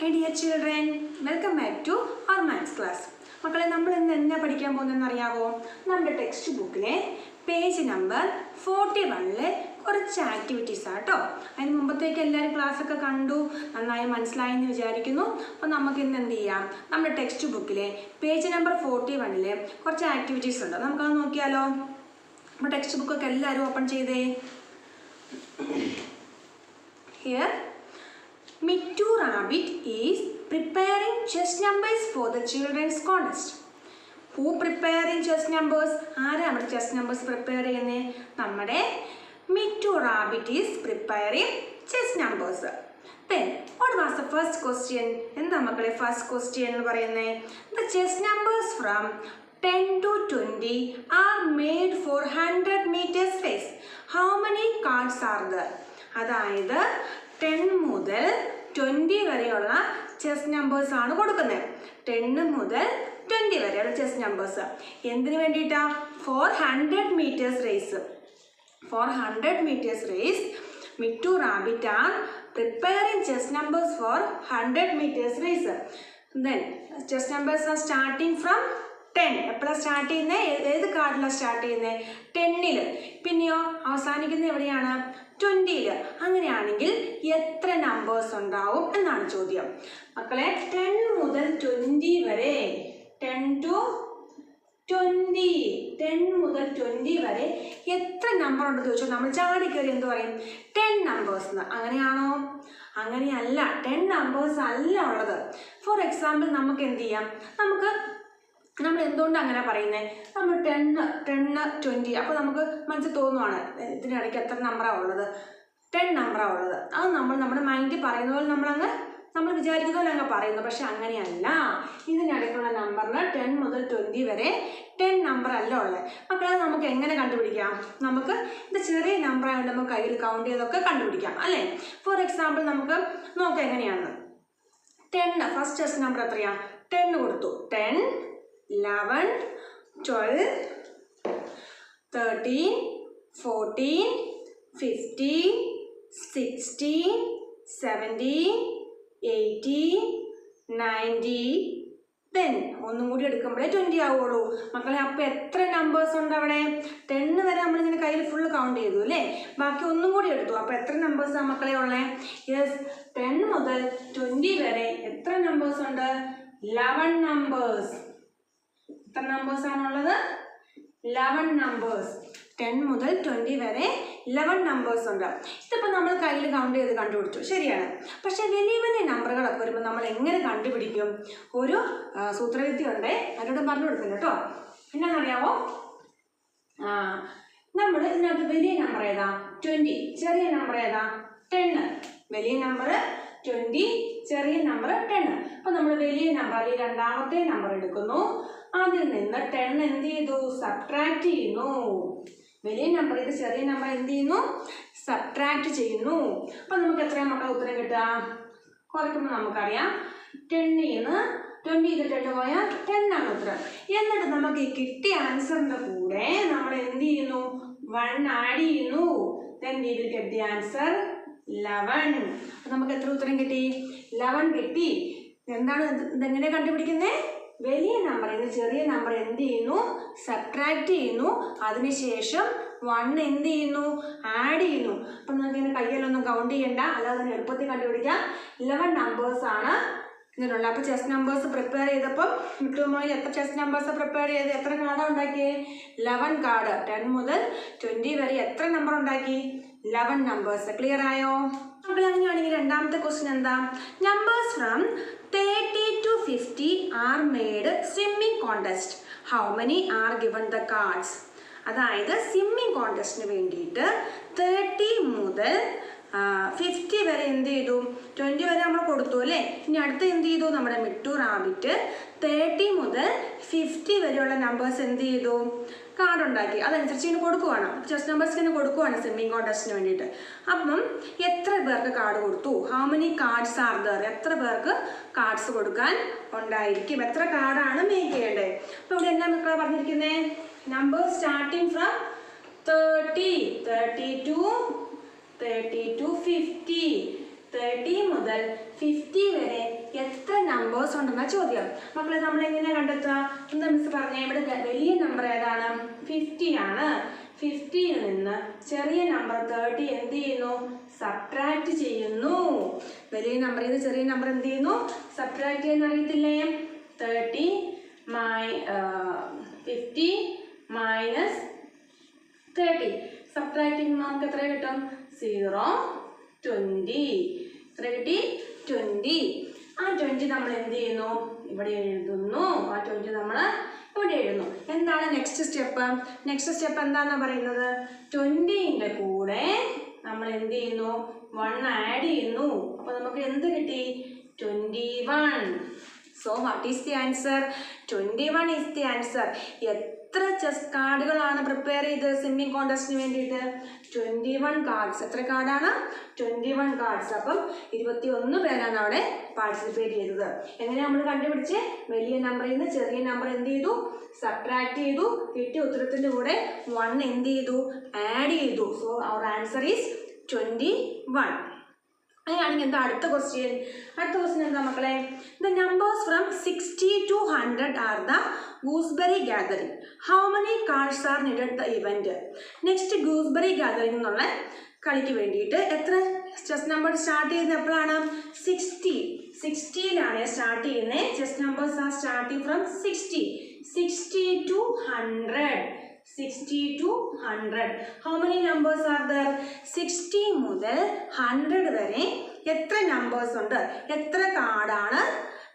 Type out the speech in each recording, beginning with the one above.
Hi dear children, welcome back to our maths class. മക്കളെ നമ്മൾ ഇന്ന് എന്നാ പഠിക്കാൻ പോകുന്നതെന്ന് അറിയാവോ? നമ്മുടെ ടെക്സ്റ്റ് ബുക്കിലെ പേജ് നമ്പർ 41-ലെ കുറച്ച് ആക്ടിവിറ്റീസ് ആട്ടോ. അതിന് മുമ്പത്തേക്ക് എല്ലാവരും ക്ലാസ്സൊക്കെ കണ്ടു, നന്നായി മനസ്സിലായി എന്ന് വിചാരിക്കുന്നു. അപ്പോൾ നമുക്ക് ഇന്ന് എന്ത് ചെയ്യാം? നമ്മുടെ ടെക്സ്റ്റ് ബുക്കിലെ പേജ് നമ്പർ 41-ലെ കുറച്ച് ആക്ടിവിറ്റീസ് ഉണ്ട്. നമുക്കത് നോക്കിയാലോ? അപ്പോൾ ടെക്സ്റ്റ് ബുക്കൊക്കെ എല്ലാവരും ഓപ്പൺ ചെയ്തേ. Here Mittu Rabbit is preparing chess numbers for the children's contest. Who preparing chess numbers? ആരാ നമ്മുടെ chess numbers prepare ചെയ്യുന്നത്? നമ്മുടെ Mittu Rabbit is preparing chess numbers. Then what was the first question? എന്താ മക്കളെ first question എന്ന് പറയുന്നത്? The chess numbers from 10 to 20 are made for 100 meters race. How many cards are there? അതായത് 10 മുതൽ 20 വരെയുള്ള chess numbers ആണ് കൊടുക്കുന്നത്. 10 മുതൽ 20 വരെയുള്ള ചെസ് നമ്പേഴ്സ് എന്തിനു വേണ്ടിയിട്ടാണ്? For 100 meters race. For 100 meters race Mittu Rabbit are preparing chess numbers for 100 meters race. Then chess numbers are starting from 10. എപ്പോഴാണ് സ്റ്റാർട്ട് ചെയ്യുന്നത്? ഏത് കാർഡിലാണ് സ്റ്റാർട്ട് ചെയ്യുന്നത്? 10-ൽ. പിന്നെയോ അവസാനിക്കുന്നത് എവിടെയാണ്? 20-ൽ. അങ്ങനെയാണെങ്കിൽ എത്ര നമ്പേഴ്സ് ഉണ്ടാവും എന്നാണ് ചോദ്യം. മക്കളെ 10 മുതൽ 20 വരെ 10 to 20 10 മുതൽ 20 വരെ എത്ര നമ്പർ ഉണ്ടെന്ന് ചോദിച്ചാൽ നമ്മൾ ചാടി കയറി എന്ത് പറയും? 10 നമ്പേഴ്സ് എന്ന്. അങ്ങനെയാണോ? അങ്ങനെയല്ല, 10 നമ്പേഴ്സ് അല്ല ഉള്ളത്. ഫോർ എക്സാമ്പിൾ നമുക്ക് എന്ത് ചെയ്യാം? നമ്മൾ എന്തുകൊണ്ട് അങ്ങനെ പറയുന്നത്? നമ്മൾ 10 20 അപ്പോൾ നമുക്ക് മനസ്സിൽ തോന്നുവാണ് ഇതിനിടയ്ക്ക് എത്ര നമ്പറാണ് ഉള്ളത്? 10 നമ്പറാണ് ഉള്ളത്. അത് നമ്മുടെ മൈൻഡിൽ പറയുന്ന പോലെ നമ്മൾ വിചാരിക്കുന്ന പോലെ അങ്ങ് പറയുന്നു. പക്ഷെ അങ്ങനെയല്ല. ഇതിനിടയ്ക്കുള്ള നമ്പറിന് 10 മുതൽ 20 വരെ 10 നമ്പർ അല്ല ഉള്ളത്. മക്കളെ നമുക്ക് എങ്ങനെ കണ്ടുപിടിക്കാം? നമുക്ക് ഇത് ചെറിയ നമ്പറായതുകൊണ്ട് നമുക്ക് കയ്യിൽ കൗണ്ട് ചെയ്തൊക്കെ കണ്ടുപിടിക്കാം അല്ലേ? ഫോർ എക്സാമ്പിൾ നമുക്ക് നോക്കാം എങ്ങനെയാണ്. 10 ഫസ്റ്റ് ചെസ് നമ്പർ എത്രയാണ്? 10 കൊടുത്തു. 10 11 12 13 14 15 16 17 18 19 10 ഒന്നും കൂടി എടുക്കുമ്പോഴേ 20 ആവുള്ളൂ. മക്കളെ അപ്പോൾ എത്ര നമ്പേഴ്സ് ഉണ്ട് അവിടെ? 10 വരെ നമ്മളിങ്ങനെ കയ്യിൽ ഫുള്ള് കൗണ്ട് ചെയ്തു അല്ലേ? ബാക്കി ഒന്നും കൂടി എടുത്തു. അപ്പോൾ എത്ര നമ്പേഴ്സാണ് മക്കളെ ഉള്ളത്? യെസ്, 10 മുതൽ 20 വരെ എത്ര നമ്പേഴ്സ് ഉണ്ട്? 11 നമ്പേഴ്സ്. എത്ര നമ്പേഴ്സ് ആണുള്ളത്? 11 നമ്പേഴ്സ്. 10 മുതൽ 20 വരെ 11 നമ്പേഴ്സ് ഉണ്ട്. ഇതിപ്പോൾ നമ്മൾ കയ്യിൽ കൗണ്ട് ചെയ്ത് കണ്ടുപിടിച്ചു, ശരിയാണ്. പക്ഷേ വലിയ വലിയ നമ്പറുകളൊക്കെ വരുമ്പോൾ നമ്മൾ എങ്ങനെ കണ്ടുപിടിക്കും? ഒരു സൂത്രവിദ്യ ഉണ്ട്, അവരോട് പറഞ്ഞു കൊടുക്കുന്നു കേട്ടോ. എന്നാണെന്നറിയാമോ? നമ്മൾ ഇതിനകത്ത് വലിയ നമ്പർ ഏതാ? 20. ചെറിയ നമ്പർ ഏതാ? 10. വലിയ നമ്പർ 20, ചെറിയ നമ്പർ 10. അപ്പോൾ നമ്മൾ വലിയ നമ്പറിൽ രണ്ടാമത്തെ നമ്പർ എടുക്കുന്നു. അതിൽ നിന്ന് 10 എന്ത് ചെയ്തു? സബ്ട്രാക്ട് ചെയ്യുന്നു. വലിയ നമ്പർ ഇത് ചെറിയ നമ്പർ എന്ത് ചെയ്യുന്നു? സബ്ട്രാക്ട് ചെയ്യുന്നു. അപ്പം നമുക്ക് എത്രയാണ് മക്കളെ ഉത്തരം കിട്ടുക? കുറയ്ക്കുമ്പോൾ നമുക്കറിയാം 10-ൽ നിന്ന് 20 ചെയ്തിട്ട് പോയാൽ 10 ആണ് ഉത്തരം. എന്നിട്ട് നമുക്ക് ഈ കിട്ടിയ ആൻസറിൻ്റെ കൂടെ നമ്മൾ എന്ത് ചെയ്യുന്നു? 1 ആഡ് ചെയ്യുന്നു. Then we will get the answer 11. അപ്പം നമുക്ക് എത്ര ഉത്തരം കിട്ടി? 11 കിട്ടി. എന്താണ് ഇതെങ്ങനെ കണ്ടുപിടിക്കുന്നത്? വലിയ നമ്പറിൽ നിന്ന് ചെറിയ നമ്പർ എന്ത് ചെയ്യുന്നു? സബ്ട്രാക്ട് ചെയ്യുന്നു. അതിനുശേഷം 1 എന്ത് ചെയ്യുന്നു? ആഡ് ചെയ്യുന്നു. അപ്പം നമുക്ക് ഇങ്ങനെ കയ്യിലൊന്നും കൗണ്ട് ചെയ്യണ്ട, അല്ലാതെ തന്നെ എളുപ്പത്തിൽ കണ്ടുപിടിക്കാം. 11 നമ്പേഴ്സ് ആണ് ഇതിനുള്ള. അപ്പോൾ ചെസ് നമ്പേഴ്സ് പ്രിപ്പയർ ചെയ്തപ്പം മിട്ടുമായി എത്ര ചെസ് നമ്പേഴ്സ് പ്രിപ്പയർ ചെയ്ത് എത്ര കാർഡാണ് ഉണ്ടാക്കിയത്? 11 കാർഡ്. 10 മുതൽ 20 വരെ എത്ര നമ്പർ ഉണ്ടാക്കി? 11 നമ്പേഴ്സ്. ക്ലിയർ ആയോ? അപ്പോൾ അങ്ങനെയാണെങ്കിൽ രണ്ടാമത്തെ ക്വസ്റ്റ്യൻ എന്താ? Numbers from 30 to 50 are made swimming contest. How many are given the cards? അതായത് സ്വിമ്മിങ് കോൺടെസ്റ്റിന് വേണ്ടിയിട്ട് 30 മുതൽ 50 വരെ എന്ത് ചെയ്തു? 20 വരെ നമ്മൾ കൊടുത്തു അല്ലേ? ഇനി അടുത്ത് എന്ത് ചെയ്തു? നമ്മുടെ മിട്ടു റാബിറ്റ് 30 മുതൽ 50 വരെയുള്ള നമ്പേഴ്സ് എന്ത് ചെയ്തു? കാർഡ് ഉണ്ടാക്കി. അതനുസരിച്ച് ഇങ്ങനെ കൊടുക്കുവാണ്. ചെസ് നമ്പേഴ്സ് ഇങ്ങനെ കൊടുക്കുവാണ് സ്വിമ്മിങ് കോൺടെസ്റ്റിന് വേണ്ടിയിട്ട്. അപ്പം എത്ര പേർക്ക് കാർഡ് കൊടുത്തു? How many cards are there? എത്ര പേർക്ക് കാർഡ്സ് കൊടുക്കാൻ ഉണ്ടായിരിക്കും? എത്ര കാർഡാണ് മേക്ക് ചെയ്യേണ്ടത്? അപ്പോൾ ഇവിടെ എന്നാ മക്കളെ പറഞ്ഞിരിക്കുന്നത്? നമ്പർ സ്റ്റാർട്ടിങ് ഫ്രം 30 to 50 30 മുതൽ 50 വരെ എത്ര നമ്പേഴ്സ് ഉണ്ടെന്ന ചോദ്യം. മക്കളെ നമ്മൾ എങ്ങനെയാണ് കണ്ടെത്തുക? എന്താ മിസ് പറഞ്ഞേ? ഇവിടെ വലിയ നമ്പർ ഏതാണ്? 50 ആണ്. 50യിൽ നിന്ന് ചെറിയ നമ്പർ 30 എന്ത് ചെയ്യുന്നു? സബ്ട്രാക്ട് ചെയ്യുന്നു. വലിയ നമ്പറിൽ നിന്ന് ചെറിയ നമ്പർ എന്ത് ചെയ്യുന്നു? സബ്ട്രാക്ട് ചെയ്യാൻ അറിയത്തില്ലേ? 50 മൈനസ് 30 സബ്ട്രാക്ട് ചെയ്യുമ്പോൾ നമുക്ക് എത്ര കിട്ടും? 0, 20. എത്ര കിട്ടി? 20. ആ 20 നമ്മൾ എന്ത് ചെയ്യുന്നു? ഇവിടെ എഴുതുന്നു. ആ 20 നമ്മൾ ഇവിടെ എഴുതുന്നു. എന്താണ് നെക്സ്റ്റ് സ്റ്റെപ്പ്? നെക്സ്റ്റ് സ്റ്റെപ്പ് എന്താണെന്ന് പറയുന്നത്? 20ൻ്റെ കൂടെ നമ്മൾ എന്ത് ചെയ്യുന്നു? 1 ആഡ് ചെയ്യുന്നു. അപ്പോൾ നമുക്ക് എന്ത് കിട്ടി? 21. So what is the answer? 21 is the answer. എത്ര ചെസ് കാർഡുകളാണ് പ്രിപ്പയർ ചെയ്തത് സ്വിമ്മിംഗ് കോൺടെസ്റ്റിന് വേണ്ടിയിട്ട്? 21 കാർഡ്സ്. എത്ര കാർഡാണ്? 21 കാർഡ്സ്. അപ്പം 21 പേരാണ് അവിടെ പാർട്ടിസിപ്പേറ്റ് ചെയ്തത്. എങ്ങനെയാണ് നമ്മൾ കണ്ടുപിടിച്ച്? വലിയ നമ്പറിൽ നിന്ന് ചെറിയ നമ്പർ എന്ത് ചെയ്തു? സബ്ട്രാക്ട് ചെയ്തു. കിട്ടിയ ഉത്തരത്തിൻ്റെ കൂടെ 1 എന്ത് ചെയ്തു? ആഡ് ചെയ്തു. സോ അവർ ആൻസർ ഈസ് 21. അങ്ങനെയാണെങ്കിൽ എന്താ അടുത്ത ക്വസ്റ്റ്യൻ? അടുത്ത ക്വസ്റ്റ്യൻ എന്താ മക്കളെ? The numbers from 60 to 100 are the gooseberry gathering. How many cards are needed the event? Next gooseberry gathering എന്നുള്ള കളിക്ക് വേണ്ടിയിട്ട് എത്ര ചെസ് നമ്പർ സ്റ്റാർട്ട് ചെയ്യുന്നത് എപ്പോഴാണ്? 60യിലാണ് സ്റ്റാർട്ട് ചെയ്യുന്നത്. Chest numbers are starting from 60 to 100. 60 to 100. How many numbers are there? 60 മുതൽ 100 വരെ എത്ര നമ്പേഴ്സ് ഉണ്ട്? എത്ര കാർഡാണ്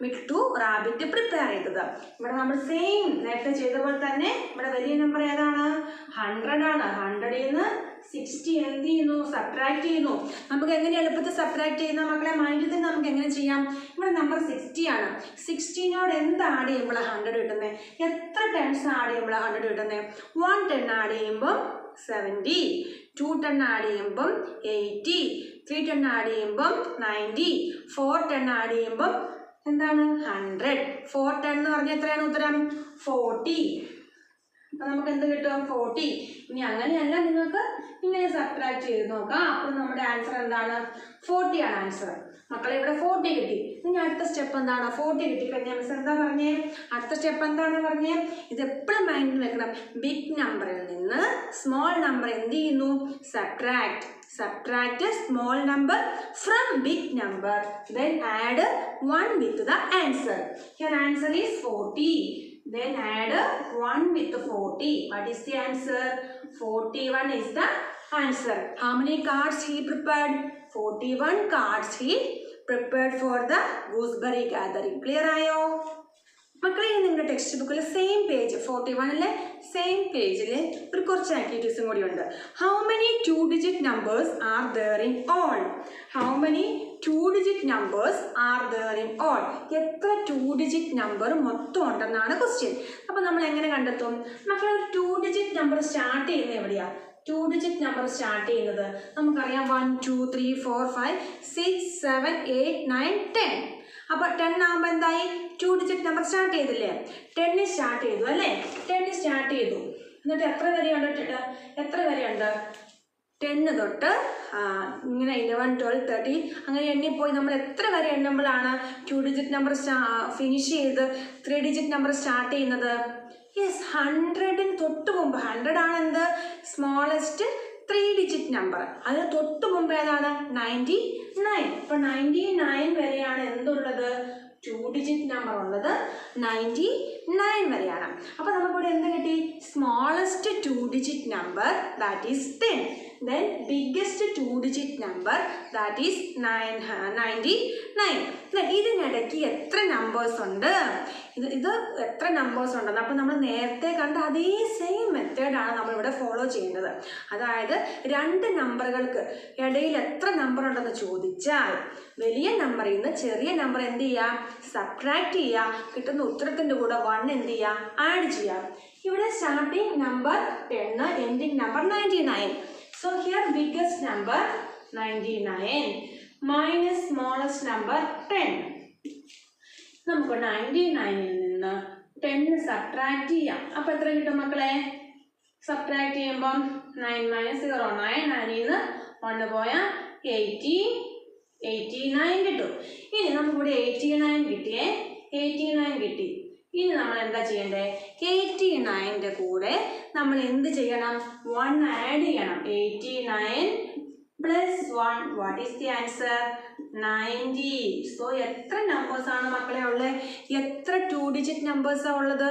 മിട്ടു റാബിറ്റ് പ്രിപ്പയർ ചെയ്തത്? ഇവിടെ നമ്മൾ സെയിം നേരത്തെ ചെയ്ത പോലെ തന്നെ ഇവിടെ വലിയ നമ്പർ ഏതാണ്? 100 ആണ്. 100ൽ നിന്ന് 60 എന്ത് ചെയ്യുന്നു? സബ്ട്രാക്ട് ചെയ്യുന്നു. നമുക്ക് എങ്ങനെ എളുപ്പത്തിൽ സബ്ട്രാക്ട് ചെയ്യുന്ന മക്കളെ? മൈൻഡിൽ തന്നെ നമുക്ക് എങ്ങനെ ചെയ്യാം? ഇവിടെ നമ്പർ 60 ആണ്. 60നോട് എന്ത് ആഡ് ചെയ്യുമ്പോൾ 100 കിട്ടുന്നത്? എത്ര ടെൻസ് ആഡ് ചെയ്യുമ്പോൾ 100 കിട്ടുന്നത്? 1 10 ആഡ് ചെയ്യുമ്പം 70, 2 10 ആഡ് ചെയ്യുമ്പം 80, 3 10 ആഡ് ചെയ്യുമ്പം 90, 4 10 ആഡ് ചെയ്യുമ്പം എന്താണ്? 100. 4 10 എന്ന് പറഞ്ഞാൽ എത്രയാണ് ഉത്തരം? 40. അപ്പം നമുക്ക് എന്ത് കിട്ടും? 40. ഇനി അങ്ങനെയല്ല, നിങ്ങൾക്ക് ഇങ്ങനെ സബ്ട്രാക്ട് ചെയ്ത് നോക്കാം. അപ്പോൾ നമ്മുടെ ആൻസർ എന്താണ്? 40 ആണ് ആൻസർ. മക്കളെ ഇവിടെ 40 കിട്ടി. ഇനി അടുത്ത സ്റ്റെപ്പ് എന്താണ്? 40 കിട്ടിക്കഴിഞ്ഞാൽ മിസ് എന്താ പറഞ്ഞേ? അടുത്ത സ്റ്റെപ്പ് എന്താണ് പറഞ്ഞേ? ഇത് എപ്പോഴും മൈൻഡിൽ വെക്കണം. ബിഗ് നമ്പറിൽ നിന്ന് സ്മോൾ നമ്പർ എന്ത് ചെയ്യുന്നു? Subtract small number from big number. Then add 1 with the answer. Here answer is 40. Then add 1 with 40. What is the answer? 41 is the answer. How many cards he prepared? 41 cards he prepared for the gooseberry gathering. Clear ayo? മക്കളെ നിങ്ങളുടെ text ബുക്കിൽ same page 41-ലെ same പേജിൽ ഒരു കുറച്ച് ആക്ടിവിറ്റീസും കൂടി ഉണ്ട്. How many 2 digit numbers are there in all? How many 2 digit numbers are there in all? എത്ര 2 digit നമ്പർ മൊത്തം ഉണ്ടെന്നാണ് ക്വസ്റ്റ്യൻ. അപ്പോൾ നമ്മൾ എങ്ങനെ കണ്ടെത്തും? മക്കളെ 2 digit നമ്പർ സ്റ്റാർട്ട് ചെയ്യുന്നത് എവിടെയാണ്? 2 digit നമ്പർ സ്റ്റാർട്ട് ചെയ്യുന്നത് നമുക്കറിയാം. 1 2 3 4 5 6 7 8 9 10. അപ്പോൾ 10 ആകുമ്പോൾ എന്തായി? 2 digit നമ്പർ സ്റ്റാർട്ട് ചെയ്തില്ലേ? 10 സ്റ്റാർട്ട് ചെയ്തു അല്ലേ? 10 സ്റ്റാർട്ട് ചെയ്തു. എന്നിട്ട് എത്ര വരെയുണ്ട്? എത്ര വരെയുണ്ട്? 10 തൊട്ട് ഇങ്ങനെ 11 12 13 അങ്ങനെ എണ്ണിപ്പോയി. നമ്മൾ എത്ര വരെ എണ്ണുമ്പോഴാണ് 2 digit നമ്പർ ഫിനിഷ് ചെയ്ത് 3 digit നമ്പർ സ്റ്റാർട്ട് ചെയ്യുന്നത്? യെസ്, 100ന് തൊട്ട് മുമ്പ്. 100 ആണ് എന്ത്? Smallest 3 digit number. അതിന് തൊട്ട് മുമ്പ് ഏതാണ്? 99. അപ്പോൾ 99 വരെയാണ് എന്തുള്ളത്? 2 digit നമ്പർ ഉള്ളത് 99 വരെയാണ്. അപ്പോൾ നമുക്കിവിടെ എന്ത് കിട്ടി? Smallest 2 digit number, that is 10. Then biggest 2 digit number, that is 99. ഇതിനിടയ്ക്ക് എത്ര നമ്പേഴ്സ് ഉണ്ട്? ഇത് എത്ര നമ്പേഴ്സ് ഉണ്ടെന്ന് അപ്പോൾ നമ്മൾ നേരത്തെ കണ്ട അതേ സെയിം മെത്തേഡാണ് നമ്മളിവിടെ ഫോളോ ചെയ്യേണ്ടത്. അതായത് 2 നമ്പറുകൾക്ക് ഇടയിൽ എത്ര നമ്പർ ഉണ്ടെന്ന് ചോദിച്ചാൽ വലിയ നമ്പറിൽ നിന്ന് ചെറിയ നമ്പർ എന്ത് ചെയ്യുക? സബ്ട്രാക്ട് ചെയ്യുക. കിട്ടുന്ന ഉത്തരത്തിൻ്റെ കൂടെ 1 എന്ത് ചെയ്യുക? ആഡ് ചെയ്യുക. ഇവിടെ starting number 10, ending number 99. So here biggest number 99 minus smallest number 10. നമുക്ക് 99ൽ നിന്ന് 10 സബ്ട്രാക്ട് ചെയ്യാം. അപ്പോൾ എത്ര കിട്ടും മക്കളെ? സബ്ട്രാക്ട് ചെയ്യുമ്പം 9 - 0 9. 9ൽ നിന്ന് 1 പോയാൽ 80. 89 കിട്ടും. ഇനി നമുക്കിവിടെ 89 കിട്ടിയേ, 89 കിട്ടി. ഇനി നമ്മൾ എന്താ ചെയ്യണ്ടേ? 89ന്റെ കൂടെ നമ്മൾ എന്ത് ചെയ്യണം? 1 ആഡ് ചെയ്യണം. 89 plus 1, what is the answer? 90. So എത്ര നമ്പേഴ്സ് ആണ് മക്കളെ ഉള്ളത്? എത്ര 2 ഡിജിറ്റ് നമ്പേഴ്സാണ് ഉള്ളത്?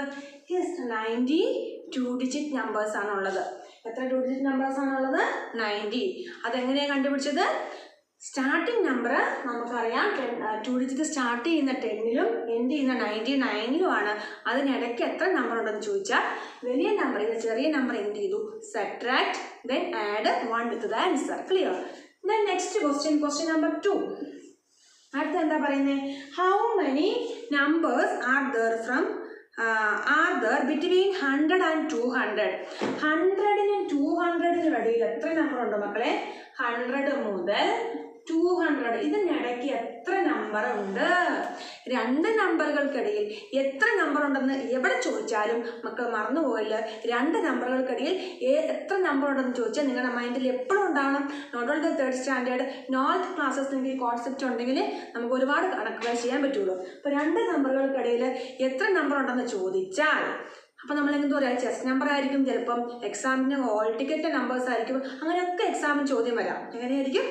യെസ്, 90 2 ഡിജിറ്റ് നമ്പേഴ്സ് ആണുള്ളത്. എത്ര 2 ഡിജിറ്റ് നമ്പേഴ്സ് ആണുള്ളത്? 90. അതെങ്ങനെയാണ് കണ്ടുപിടിച്ചത്? സ്റ്റാർട്ടിംഗ് നമ്പർ നമുക്കറിയാം, 2 ഡിജിറ്റ് സ്റ്റാർട്ട് ചെയ്യുന്ന 10ലും എൻഡ് ചെയ്യുന്ന 99ലുമാണ്. അതിനിടയ്ക്ക് എത്ര നമ്പർ ഉണ്ടെന്ന് ചോദിച്ചാൽ വലിയ നമ്പർ ഇത് ചെറിയ നമ്പർ എന്ത് ചെയ്തു? Subtract, then add 1 with the answer. Clear? Then next question number 2. അടുത്ത എന്താ പറയുന്നത്? How many numbers are there between 100 and 200? 100നും 200നും ഇടയിൽ എത്ര നമ്പർ ഉണ്ട് മക്കളെ? 100 മുതൽ 200 ഇതിനിടയ്ക്ക് എത്ര നമ്പർ ഉണ്ട്? രണ്ട് നമ്പറുകൾക്കിടയിൽ എത്ര നമ്പർ ഉണ്ടെന്ന് എവിടെ ചോദിച്ചാലും മക്കൾ മറന്നുപോയില്ല. രണ്ട് നമ്പറുകൾക്കിടയിൽ എത്ര നമ്പർ ഉണ്ടെന്ന് ചോദിച്ചാൽ നിങ്ങളുടെ മൈൻഡിൽ എപ്പോഴും ഉണ്ടാവണം. Not only 3rd standard, north classes നിങ്ങൾക്ക് ഈ കോൺസെപ്റ്റ് ഉണ്ടെങ്കിൽ നമുക്ക് ഒരുപാട് കണക്കുകൾ ചെയ്യാൻ പറ്റുള്ളൂ. അപ്പോൾ രണ്ട് നമ്പറുകൾക്കിടയിൽ എത്ര നമ്പർ ഉണ്ടെന്ന് ചോദിച്ചാൽ അപ്പോൾ നമ്മൾ എന്താ പറയുക? ചെസ് നമ്പർ ആയിരിക്കും, ചിലപ്പം എക്സാമിന് ഹോൾ ടിക്കറ്റ് നമ്പേഴ്സ് ആയിരിക്കും, അങ്ങനെയൊക്കെ എക്സാമിന് ചോദ്യം വരാം. എങ്ങനെയായിരിക്കും?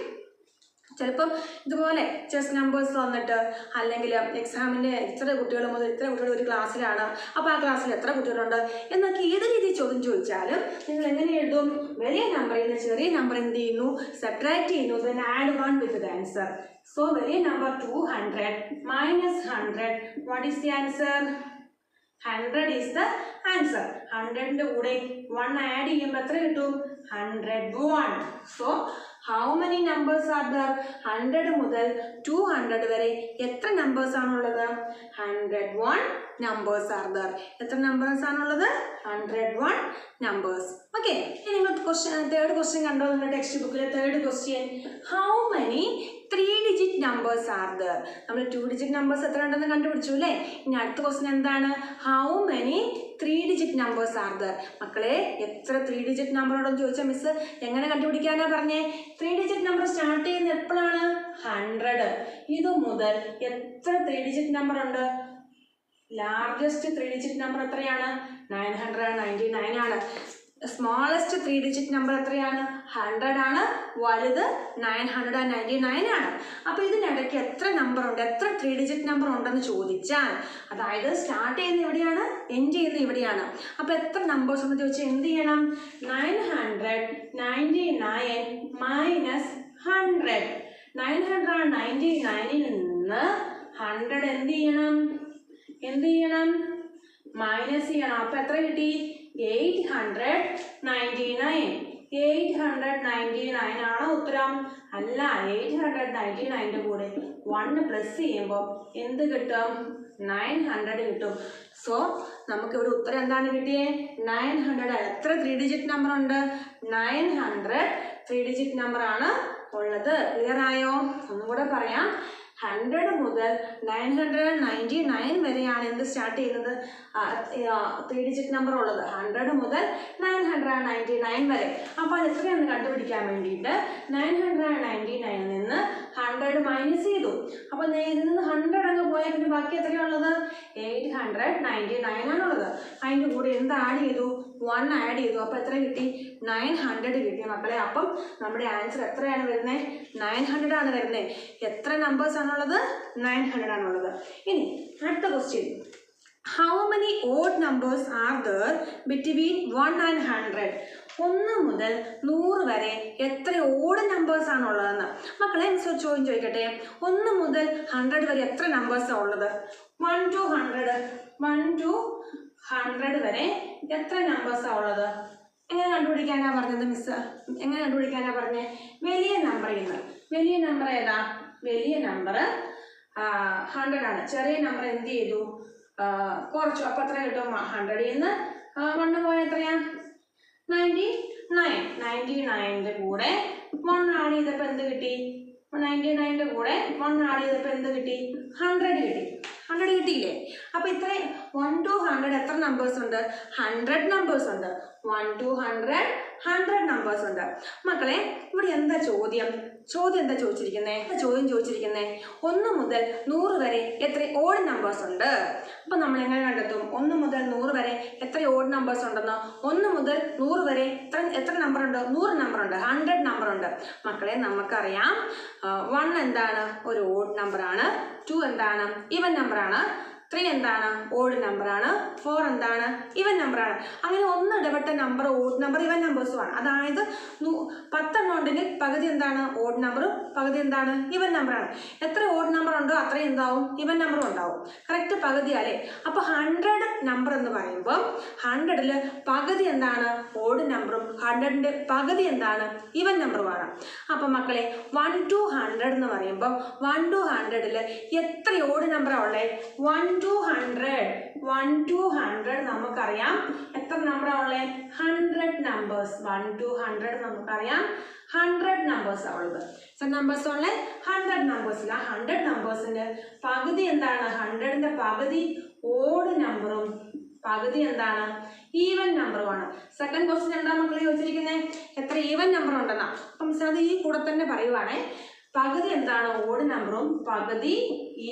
ചിലപ്പം ഇതുപോലെ ചെസ് നമ്പേഴ്സ് വന്നിട്ട്, അല്ലെങ്കിൽ എക്സാമിൻ്റെ ഇത്ര കുട്ടികൾ മുതൽ ഇത്ര കുട്ടികൾ ഒരു ക്ലാസ്സിലാണ്, അപ്പോൾ ആ ക്ലാസ്സിൽ എത്ര കുട്ടികളുണ്ട് എന്നൊക്കെ ഏത് രീതിയിൽ ചോദ്യം ചോദിച്ചാലും നിങ്ങൾ എങ്ങനെ എഴുതും? വലിയ നമ്പറിൽ നിന്ന് ചെറിയ നമ്പർ എന്ത് ചെയ്യുന്നു? സബ്ട്രാക്ട് ചെയ്യുന്നു, then add 1 with the answer. So വലിയ number 200 minus 100, what is the answer? 100 is the answer. 100ന്റെ കൂടെ 1 ആഡ് ചെയ്യുമ്പോൾ എത്ര കിട്ടും? 101. So how many numbers are there? 100 മുതൽ 200 വരെ എത്ര നമ്പേഴ്സ് ആണുള്ളത്? 101 numbers are there. എത്ര നമ്പേഴ്സ് ആണുള്ളത്? 101 numbers. ഓക്കെ, ഇനി നിങ്ങൾ തേർഡ് ക്വസ്റ്റ്യൻ കണ്ടോ? നിങ്ങളുടെ ടെക്സ്റ്റ് ബുക്കിലെ third question, how many 3 digit numbers are there? നമ്മൾ 2 ഡിജിറ്റ് നമ്പേഴ്സ് എത്ര ഉണ്ടെന്ന് കണ്ടുപിടിച്ചു അല്ലേ? ഇനി അടുത്ത ക്വസ്റ്റ്യൻ എന്താണ്? How many 3 digit numbers are there? മക്കളെ എത്ര 3 ഡിജിറ്റ് നമ്പർ ഉണ്ടെന്ന് ചോദിച്ചാൽ മിസ് എങ്ങനെ കണ്ടുപിടിക്കാനാ പറഞ്ഞേ? 3 ഡിജിറ്റ് നമ്പർ സ്റ്റാർട്ട് ചെയ്യുന്നത് എപ്പോഴാണ്? 100. ഇത് മുതൽ എത്ര 3 ഡിജിറ്റ് നമ്പർ ഉണ്ട്? ലാർജസ്റ്റ് 3 ഡിജിറ്റ് നമ്പർ എത്രയാണ്? 999 ആണ്. സ്മോളസ്റ്റ് 3 ഡിജിറ്റ് നമ്പർ എത്രയാണ്? 100 ആണ്. വലുത് 999 ആണ്. അപ്പോൾ ഇതിനിടയ്ക്ക് എത്ര നമ്പർ ഉണ്ട്? എത്ര 3 ഡിജിറ്റ് നമ്പർ ഉണ്ടെന്ന് ചോദിച്ചാൽ, അതായത് സ്റ്റാർട്ട് ചെയ്യുന്നത് എവിടെയാണ്, എൻഡ് ചെയ്യുന്നത് ഇവിടെയാണ്. അപ്പോൾ എത്ര നമ്പേഴ്സ് ഉണ്ടെന്ന് ചോദിച്ചാൽ എന്ത് ചെയ്യണം? 999 മൈനസ് 100. 999ൽ നിന്ന് 100 എന്ത് ചെയ്യണം? മൈനസ് ചെയ്യണം. അപ്പോൾ എത്ര കിട്ടി? 899. 899 ആണോ ഉത്തരം? അല്ല, 899ന്റെ കൂടെ 1 പ്ലസ് ചെയ്യുമ്പോൾ എന്ത് കിട്ടും? 900 കിട്ടും. സോ നമുക്കിവിടെ ഉത്തരം എന്താണ് കിട്ടിയേ? 900. എത്ര 3 ഡിജിറ്റ് നമ്പർ ഉണ്ട്? 900 3 ഡിജിറ്റ് നമ്പർ ആണ് ഉള്ളത്. ക്ലിയർ ആയോ? ഒന്നുകൂടെ പറയാം. 100 മുതൽ 999 വരെയാണ് എന്ത് സ്റ്റാർട്ട് ചെയ്യുന്നത്? 3 ഡിജിറ്റ് നമ്പർ ഉള്ളത്. 100 മുതൽ 999 വരെ. അപ്പോൾ അത് എത്രയാണെന്ന് കണ്ടുപിടിക്കാൻ വേണ്ടിയിട്ട് 999ൽ നിന്ന് 100 മൈനസ് ചെയ്തു. അപ്പോൾ ഇതിൽ നിന്ന് 100 അങ്ങ് പോയാൽ പിന്നെ ബാക്കി എത്രയാണുള്ളത്? 899 ആണുള്ളത്. അതിൻ്റെ കൂടെ എന്ത് ആഡ് ചെയ്തു? 1 ആഡ് ചെയ്തു. അപ്പോൾ എത്ര കിട്ടി? 900 കിട്ടി മക്കളെ. അപ്പം നമ്മുടെ ആൻസർ എത്രയാണ് വരുന്നത്? 900 ആണ് വരുന്നത്. എത്ര നമ്പേഴ്സ് ആണുള്ളത്? 900 ആണുള്ളത്. ഇനി അടുത്ത question, how many odd numbers are there between 1 and 100? 1 മുതൽ 100 വരെ എത്ര ഓഡ് നമ്പേഴ്സ് ആണുള്ളതെന്ന് മക്കളെ ചോദ്യം ചോദിക്കട്ടെ. 1 മുതൽ 100 വരെ എത്ര നമ്പേഴ്സാണ് ഉള്ളത്? 1 to 100 വരെ എത്ര നമ്പേഴ്സാണ് ഉള്ളത്? എങ്ങനെ കണ്ടുപിടിക്കാനാ പറഞ്ഞത് മിസ്? എങ്ങനെ കണ്ടുപിടിക്കാനാ പറഞ്ഞത്? വലിയ നമ്പറിൽ നിന്ന്. വലിയ നമ്പർ ഏതാ? വലിയ നമ്പർ 100 ആണ്. ചെറിയ നമ്പർ എന്ത് ചെയ്തു? കുറച്ചു. അപ്പോൾ എത്ര കിട്ടും? 100ൽ നിന്ന് 1 പോയാൽ എത്രയാ? 99. 99ന്റെ കൂടെ 1 ആഡ് ചെയ്തപ്പോൾ എന്ത് കിട്ടി? 99ന്റെ കൂടെ 1 ആഡ് ചെയ്തപ്പോൾ എന്ത് കിട്ടി? 100 കിട്ടി. 100 കിട്ടിയില്ലേ? അപ്പോൾ ഇത്രയും 1 to 100 എത്ര നമ്പേഴ്സ് ഉണ്ട്? 100 നമ്പേഴ്സ് ഉണ്ട്. 1 to 100 100 നമ്പേഴ്സ് ഉണ്ട്. മക്കളെ ഇവിടെ എന്താ ചോദ്യം എന്താ ചോദിച്ചിരിക്കുന്നത്? ചോദിച്ചിരിക്കുന്നത് 1 മുതൽ 100 വരെ എത്ര ഓഡ് നമ്പേഴ്സ് ഉണ്ട്. അപ്പം നമ്മൾ എങ്ങനെ കണ്ടെത്തും 1 മുതൽ 100 വരെ എത്ര ഓഡ് നമ്പേഴ്സ് ഉണ്ടെന്ന്? 1 മുതൽ 100 വരെ എത്ര നമ്പർ ഉണ്ട്? 100 നമ്പർ ഉണ്ട്, 100 നമ്പർ ഉണ്ട്. മക്കളെ നമുക്കറിയാം 1 എന്താണ്? ഒരു ഓഡ് നമ്പറാണ്. 2 എന്താണ്? ഈവൻ നമ്പറാണ്. 3 എന്താണ്? ഓഡ് നമ്പറാണ്. 4 എന്താണ്? ഈവൻ നമ്പറാണ്. അങ്ങനെ 1 ഇടപെട്ട നമ്പർ ഓഡ് നമ്പർ ഈവൻ നമ്പേഴ്സുമാണ്. അതായത് 10 എണ്ണം ഉണ്ടെങ്കിൽ പകുതി എന്താണ്? ഓഡ് നമ്പറും പകുതി എന്താണ്? ഈവൻ നമ്പറാണ്. എത്ര ഓഡ് നമ്പർ ഉണ്ടോ അത്രയും എന്താവും? ഈവൻ നമ്പറും ഉണ്ടാവും. കറക്റ്റ് പകുതിയല്ലേ? അപ്പോൾ 100 നമ്പർ എന്ന് പറയുമ്പോൾ 100ൽ പകുതി എന്താണ്? ഓഡ് നമ്പറും 100ൻ്റെ പകുതി എന്താണ്? ഈവൻ നമ്പറുമാണ്. അപ്പം മക്കളെ 1 to 100 എന്ന് പറയുമ്പോൾ 1 to 100ൽ എത്ര ഓഡ് നമ്പറാണ് ഉള്ളത്? 1 to 100 നമുക്കറിയാം എത്ര നമ്പറാണ് ഉള്ളത്? 100 നമ്പേഴ്സ്. 1 to 100 നമുക്കറിയാം 100 നമ്പേഴ്സ് ആണ് ഉള്ളത്. എത്ര നമ്പേഴ്സ് ഉള്ളത്? 100 നമ്പേഴ്സിൽ ആ 100 നമ്പേഴ്സിൻ്റെ പകുതി എന്താണ്? 100ൻ്റെ പകുതി ഓഡ് നമ്പറും പകുതി എന്താണ്? ഈവൻ നമ്പറുമാണ്. സെക്കൻഡ് ക്വസ്റ്റ്യൻ എന്താ മക്കളെ ചോദിച്ചിരിക്കുന്നത്? എത്ര ഈവൻ നമ്പർ ഉണ്ടെന്നാ. അപ്പം അത് ഈ കൂടെ തന്നെ പറയുവാണേ. പകുതി എന്താണ്? ഓഡ് നമ്പറും പകുതി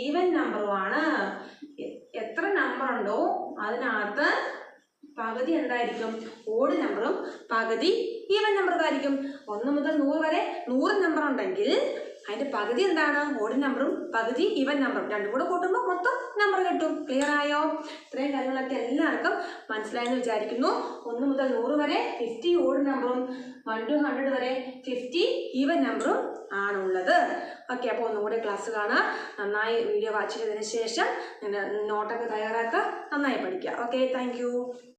ഈവൻ നമ്പറുമാണ്. എത്ര നമ്പർ ഉണ്ടോ അതിനകത്ത് പകുതി എന്തായിരിക്കും? ഓഡ് നമ്പറും പകുതി ഈവൻ നമ്പറുമായിരിക്കും. 1 മുതൽ 100 വരെ 100 നമ്പർ ഉണ്ടെങ്കിൽ അതിൻ്റെ പകുതി എന്താണ്? ഓഡ് നമ്പറും പകുതി ഈവൻ നമ്പറും. രണ്ടും കൂടെ കൂട്ടുമ്പോൾ മൊത്തം നമ്പർ കിട്ടും. ക്ലിയർ ആയോ? ഇത്രയും കാര്യങ്ങളൊക്കെ എല്ലാവർക്കും മനസ്സിലായെന്ന് വിചാരിക്കുന്നു. 1 മുതൽ 100 വരെ 50 ഓഡ് നമ്പറും 1 to 100 വരെ 50 ഈവൻ നമ്പറും ആണുള്ളത്. ഓക്കെ, അപ്പോൾ ഒന്നുകൂടെ ക്ലാസ് കാണാം. നന്നായി വീഡിയോ വാച്ച് ചെയ്തതിന് ശേഷം നോട്ടൊക്കെ തയ്യാറാക്കുക. നന്നായി പഠിക്കുക. Okay, thank you.